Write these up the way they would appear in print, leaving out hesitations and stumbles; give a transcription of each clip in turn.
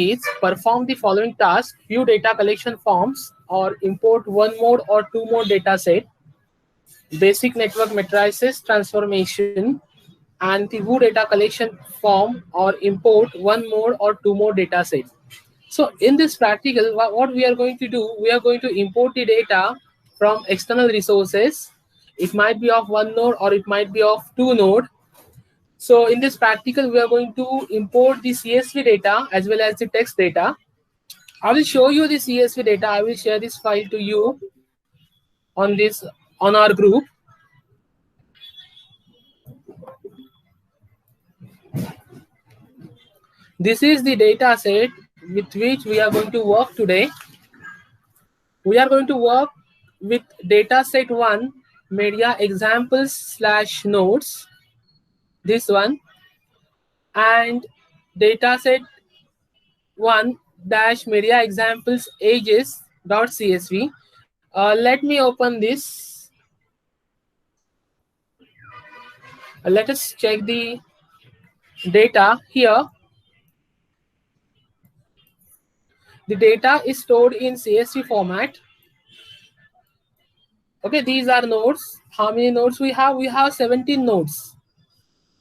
is perform the following task: view data collection forms or import one more or two more data set, basic network matrices transformation, and the view data collection form or import one more or two more data sets. So in this practical, what we are going to do, we are going to import the data from external resources. It might be of one node or it might be of two node. So in this practical, we are going to import the CSV data as well as the text data. I will show you the CSV data. I will share this file to you on our group. This is the data set with which we are going to work today. We are going to work with data set 1, media examples / notes, this one, and data set 1 dash media examples ages.csv. Let me open this. Let us check the data here. The data is stored in CSV format. Okay, these are nodes. How many nodes we have? We have 17 nodes.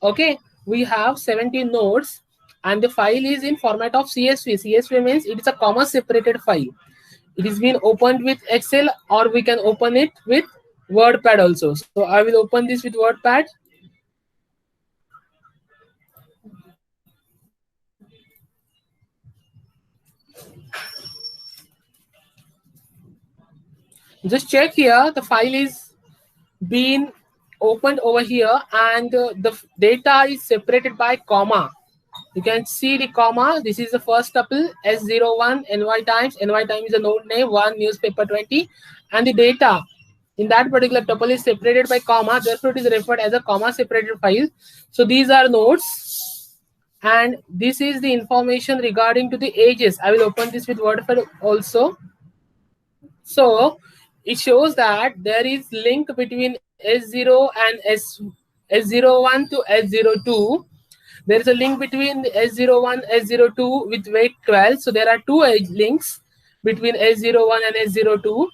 Okay, we have 17 nodes and the file is in format of CSV. CSV means it is a comma separated file. It is being opened with Excel or we can open it with WordPad also. So I will open this with WordPad. Just check here, the file is being opened over here and the data is separated by comma. You can see the comma. This is the first tuple S01 NY times. NY time is a node name 1 newspaper 20 and the data in that particular tuple is separated by comma. Therefore, it is referred as a comma separated file. So these are nodes and this is the information regarding to the ages. I will open this with WordPad also. So it shows that there is link between S0 and S01 to S02. There is a link between S01 S02 with weight 12. So there are two age links between S01 and S02.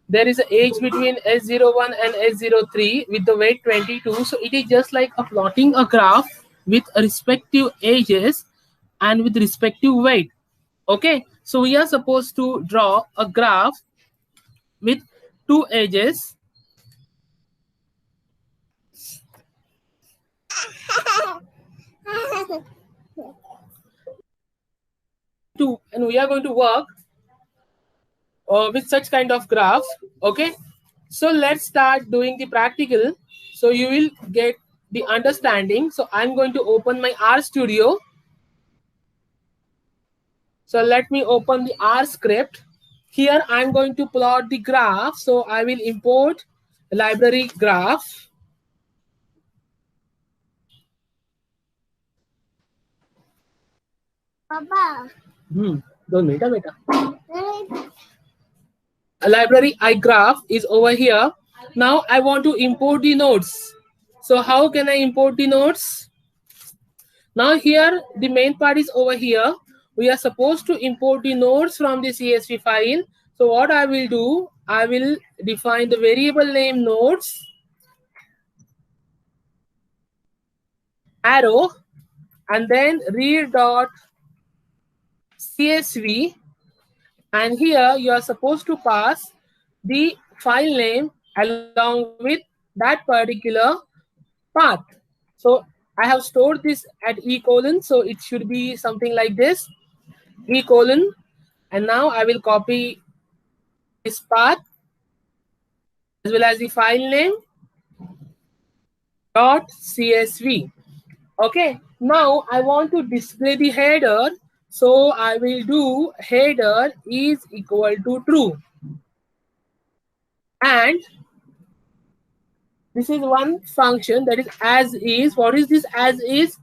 There is an age between S01 and S03 with the weight 22. So it is just like a plotting a graph with respective ages and with respective weight. Okay, so we are supposed to draw a graph with two ages. And we are going to work with such kind of graph. Okay, so let's start doing the practical so you will get the understanding. So I'm going to open my R Studio. So let me open the R script. Here I'm going to plot the graph. So I will import the library graph. Papa. Don't beta. A library iGraph is over here. Now I want to import the nodes. So how can I import the nodes? Now here the main part is over here. We are supposed to import the nodes from the CSV file. So what I will do, I will define the variable name nodes, arrow, and then read.csv. And here you are supposed to pass the file name along with that particular path. So I have stored this at E:, so it should be something like this, E:, and now I will copy this path as well as the file name .csv. Okay, now I want to display the header, so I will do header is equal to true. And this is one function that is as is. What is this as is?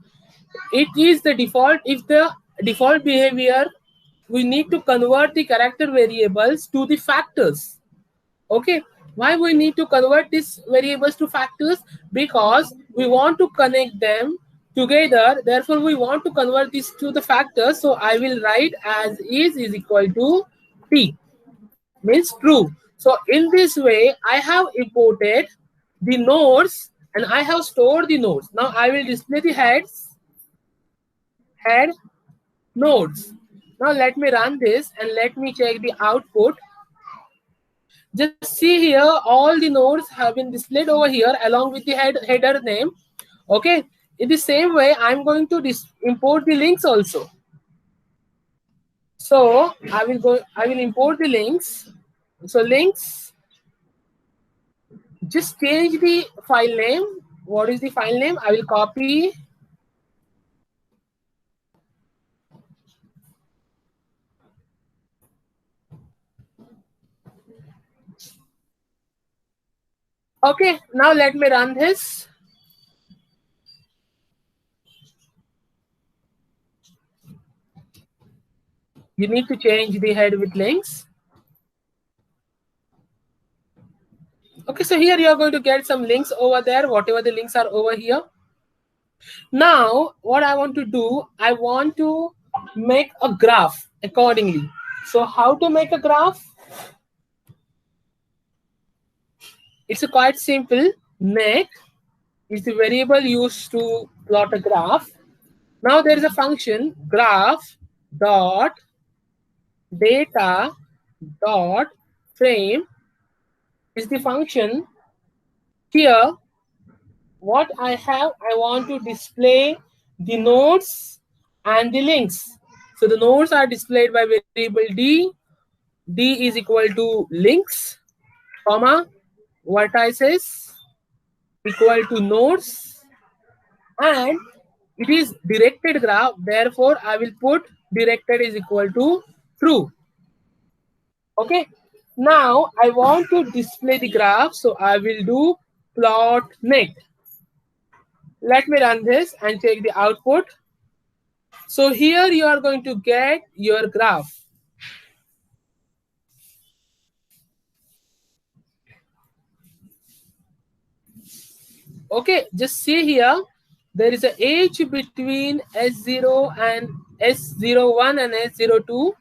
It is the default. If the default behavior, we need to convert the character variables to the factors. Okay, why we need to convert these variables to factors? Because we want to connect them together. Therefore, we want to convert this to the factors. So I will write as is equal to t, means true. So in this way, I have imported the nodes and I have stored the nodes. Now I will display the head nodes. Now let me run this and let me check the output. Just see here, all the nodes have been displayed over here along with the header name. Okay. In the same way, I'm going to import the links also. So I will import the links. So links, just change the file name. What is the file name? I will copy. Okay, now let me run this. You need to change the head with links. Okay, so here you are going to get some links over there, whatever the links are over here. Now, what I want to do, I want to make a graph accordingly. So how to make a graph? It's quite simple. Make is the variable used to plot a graph. Now there is a function graph dot data dot frame is the function. Here what I have, I want to display the nodes and the links. So the nodes are displayed by variable d is equal to links, comma, vertices equal to nodes, and it is directed graph. Therefore, I will put directed is equal to true. Okay. Now I want to display the graph, so I will do plot net. Let me run this and check the output. So here you are going to get your graph. Okay, just see here, there is an age between S0 and S01 and S02.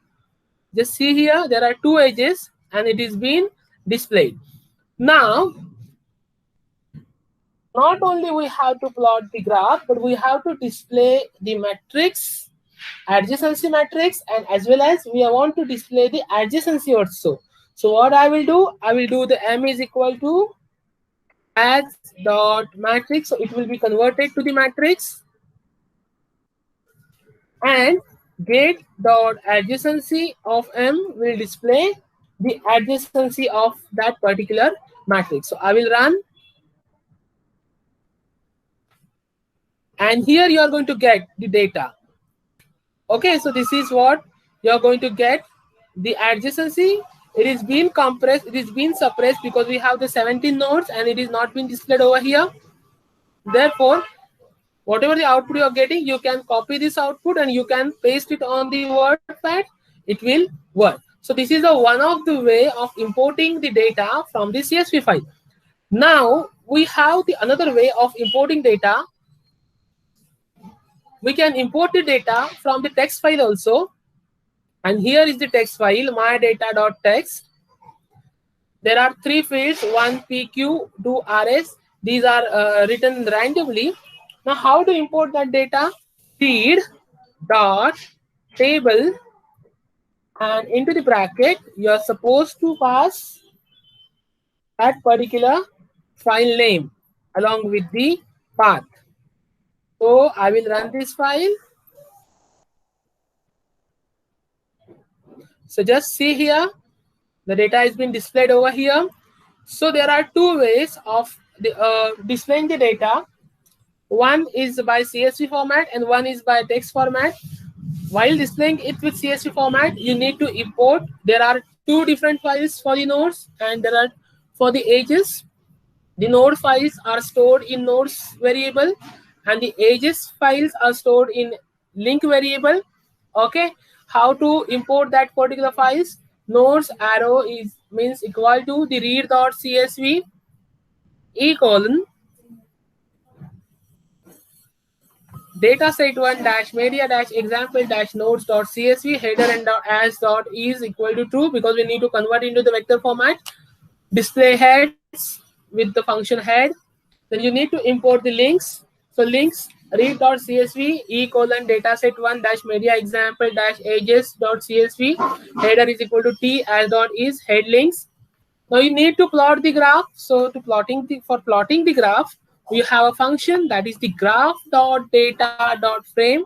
Just see here, there are two edges and it is being displayed. Now, not only we have to plot the graph, but we have to display the matrix, adjacency matrix, and as well as we want to display the adjacency also. So what I will do the M is equal to as dot matrix. So it will be converted to the matrix, and get dot adjacency of M will display the adjacency of that particular matrix. So I will run, and here you are going to get the data. Okay, so this is what you are going to get, the adjacency. It is being compressed, it is being suppressed because we have the 17 nodes and it is not being displayed over here. Therefore, whatever the output you are getting, you can copy this output and you can paste it on the WordPad. It will work. So this is one of the way of importing the data from the CSV file. Now we have the another way of importing data. We can import the data from the text file also. And here is the text file, mydata.txt. There are three fields, one PQ, two RS. These are written randomly. Now, how to import that data? Read dot table, and into the bracket, you are supposed to pass that particular file name along with the path. So I will run this file. So just see here, the data has been displayed over here. So there are two ways of displaying the data. One is by CSV format and one is by text format. While displaying it with CSV format, you need to import. There are two different files for the nodes and there are for the ages. The node files are stored in nodes variable and the ages files are stored in link variable. Okay, how to import that particular files? Nodes arrow is means equal to the read.csv e colon dataset1 dash media dash example dash nodes dot csv header and as dot is equal to true, because we need to convert into the vector format. Display heads with the function head. Then you need to import the links. So links read.csv dataset1 dash media example dash ages.csv header is equal to t as dot is head links. Now you need to plot the graph. So for plotting the graph, we have a function that is the graph.data.frame.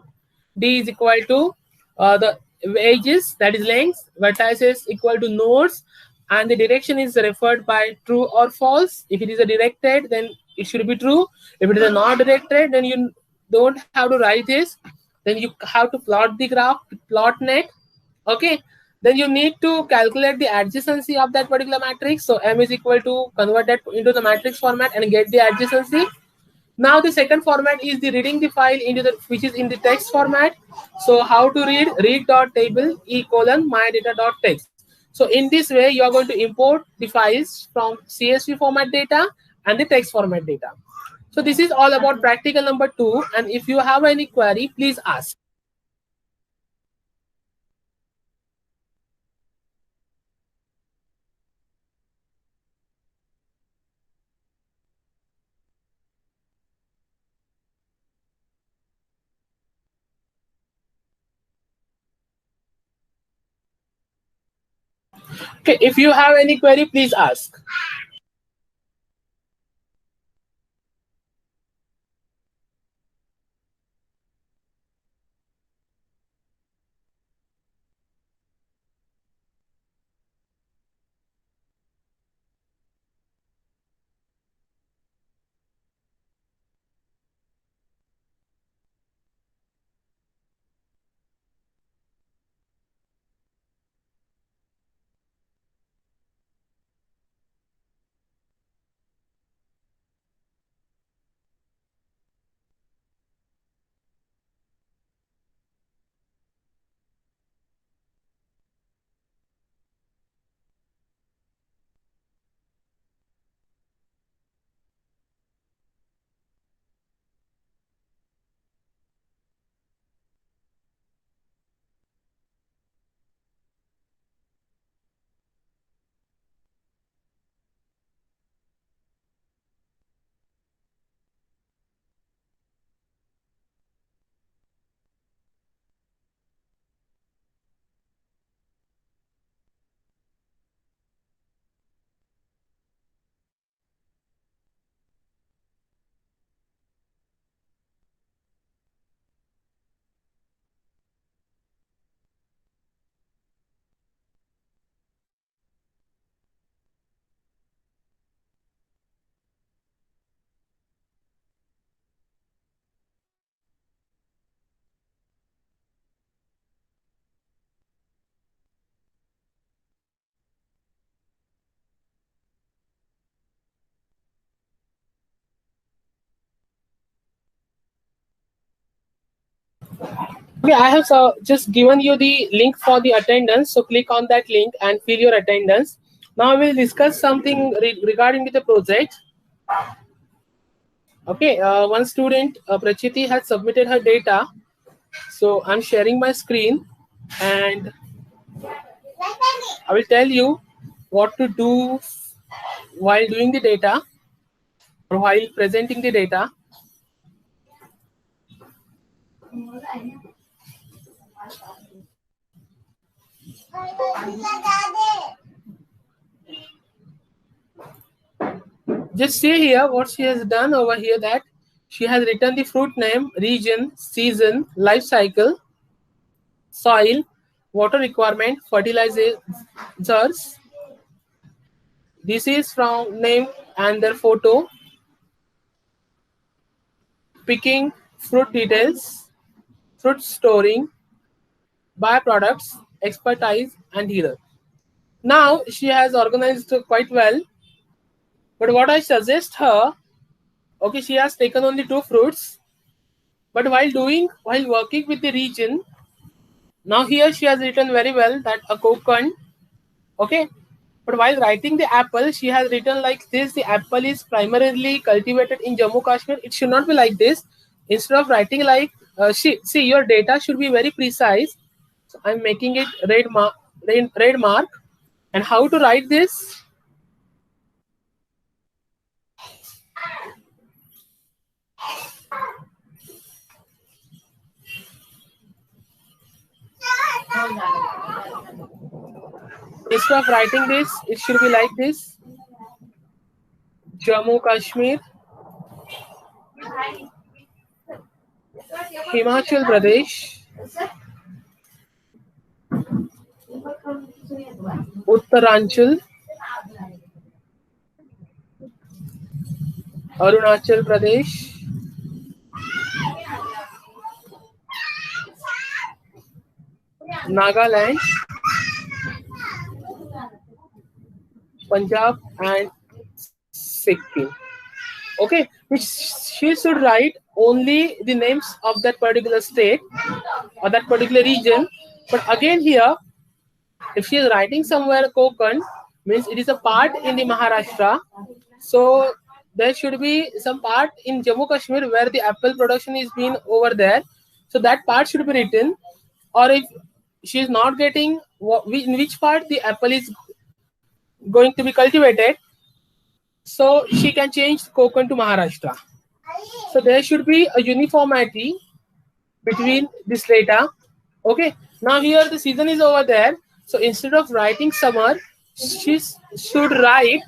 D is equal to the ages, that is length, vertices equal to nodes, and the direction is referred by true or false. If it is a directed, then it should be true. If it is a not directed, then you don't have to write this. Then you have to plot the graph, plot net. Okay. Then you need to calculate the adjacency of that particular matrix. So M is equal to convert that into the matrix format and get the adjacency. Now the second format is the reading the file into the, which is in the text format. So how to read? Read.table my data.text. So in this way, you are going to import the files from CSV format data and the text format data. So this is all about practical number 2. And if you have any query, please ask. Okay, if you have any query, please ask. Okay, I have just given you the link for the attendance. So click on that link and fill your attendance. Now we'll discuss something regarding the project. Okay, one student, Prachiti, has submitted her data. So I'm sharing my screen and I will tell you what to do while doing the data or while presenting the data. Just see here what she has done over here, that she has written the fruit name, region, season, life cycle, soil, water requirement, fertilizers. This is from name and their photo. Picking, fruit details, fruit storing, byproducts, expertise, and healer. Now she has organized quite well. But what I suggest her, okay, she has taken only 2 fruits. But while working with the region, now here she has written very well that a Konkan, okay. But while writing the apple, she has written like this: the apple is primarily cultivated in Jammu Kashmir. It should not be like this. Instead of writing like see, your data should be very precise. So I'm making it red mark. And how to write this? Instead of writing this, it should be like this: Jammu Kashmir, Himachal Pradesh, Uttaranchal, Arunachal Pradesh, Nagaland, Punjab, and Sikkim. Okay, which she should write only the names of that particular state or that particular region. But again here, if she is writing somewhere Konkan, means it is a part in the Maharashtra. So there should be some part in Jammu Kashmir where the apple production is being over there. So that part should be written. Or if she is not getting in which part the apple is going to be cultivated, so she can change Konkan to Maharashtra. So there should be a uniformity between this data. Okay, now here the season is over there. So instead of writing summer, she should write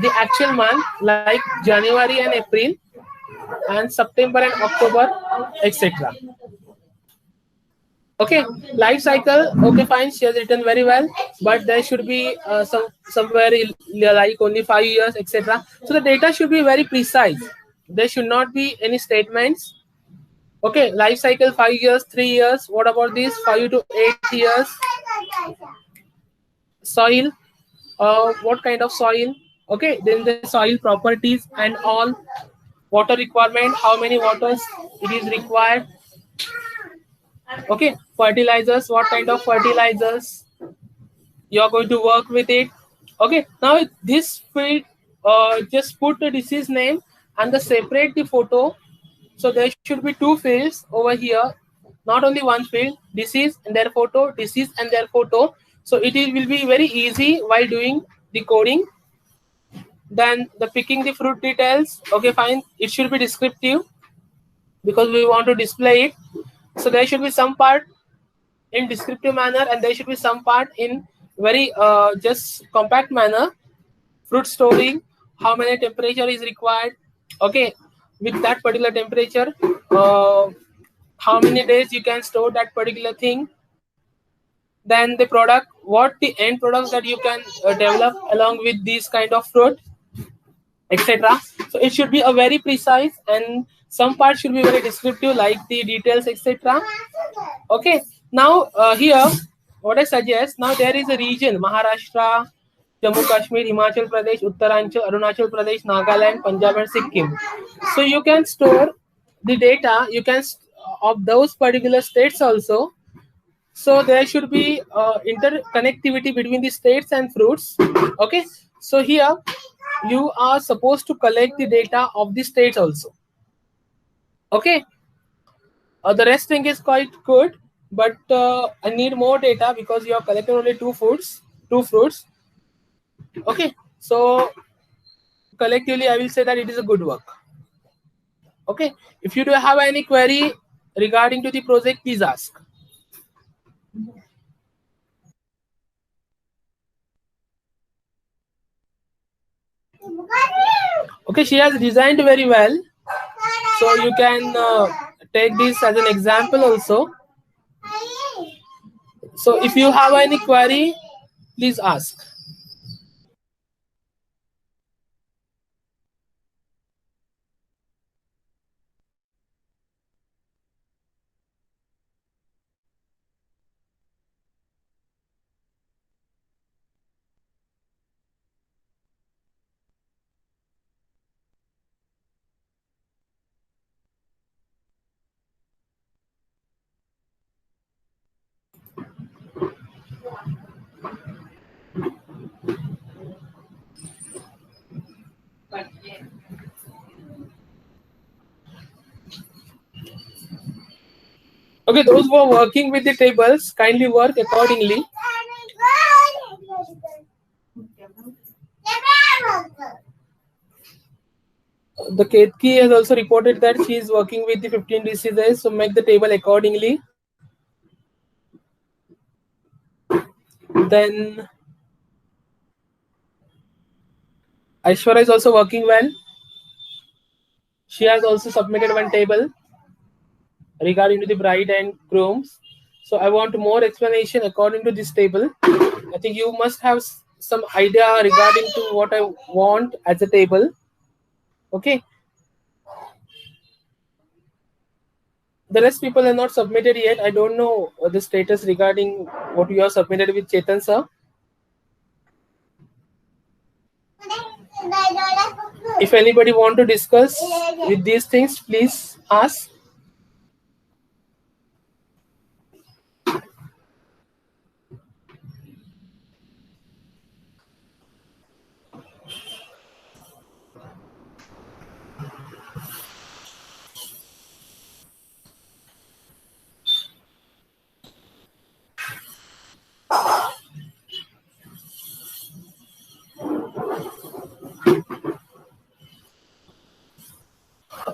the actual month like January and April and September and October, etc. Okay, life cycle. Okay, fine. She has written very well, but there should be somewhere like only 5 years, etc. So the data should be very precise. There should not be any statements. Okay, life cycle 5 years, 3 years. What about this? 5 to 8 years. Soil. What kind of soil? Okay, then the soil properties and all. Water requirement. How many waters it is required? Okay, fertilizers. What kind of fertilizers you are going to work with it? Okay, now this field, just put the disease name and the separate the photo. So there should be two fields over here, not only one field: disease and their photo, disease and their photo. So will be very easy while doing the coding. Then the picking the fruit details. Okay, fine. It should be descriptive because we want to display it. So there should be some part in descriptive manner and there should be some part in very just compact manner. Fruit storing, how many temperature is required. Okay, with that particular temperature, how many days you can store that particular thing. Then the product, what the end products that you can develop along with these kind of fruit, etc. So it should be a very precise, and some parts should be very descriptive like the details, etc. Okay, now here what I suggest, now there is a region: Maharashtra, Jammu Kashmir, Himachal Pradesh, Uttaranchal, Arunachal Pradesh, Nagaland, Punjab, and Sikkim. So you can store the data. You can of those particular states also. So there should be interconnectivity between the states and fruits. Okay, so here you are supposed to collect the data of the states also. Okay, the rest thing is quite good, but I need more data because you have collected only two fruits. Okay, so collectively I will say that it is a good work. Okay, if you do have any query regarding to the project, please ask. Okay, she has designed very well, so you can take this as an example also. So if you have any query, please ask. Okay, those who are working with the tables, kindly work accordingly. The Ketki has also reported that she is working with the 15 diseases, so make the table accordingly. Then Aishwarya is also working well. She has also submitted one table regarding to the bride and grooms. So I want more explanation according to this table. I think you must have some idea regarding to what I want as a table. Okay. The rest people are not submitted yet. I don't know the status regarding what you have submitted with Chetan sir. If anybody want to discuss with these things, please ask.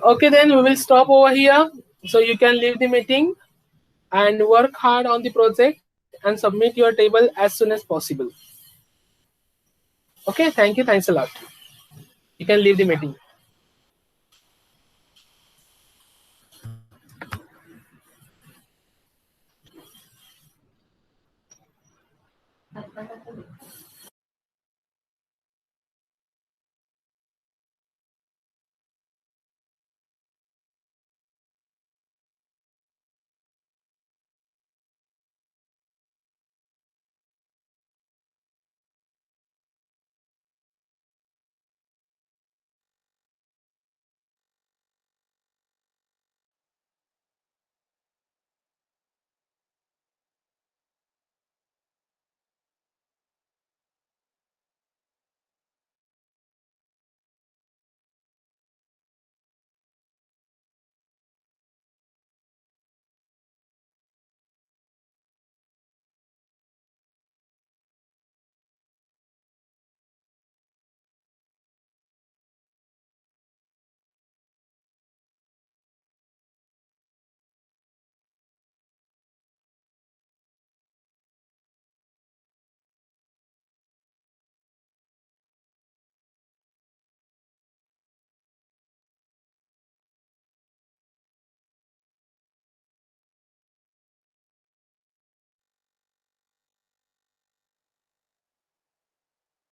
Okay, then we will stop over here. So you can leave the meeting and work hard on the project and submit your table as soon as possible. Okay, thank you. Thanks a lot. You can leave the meeting.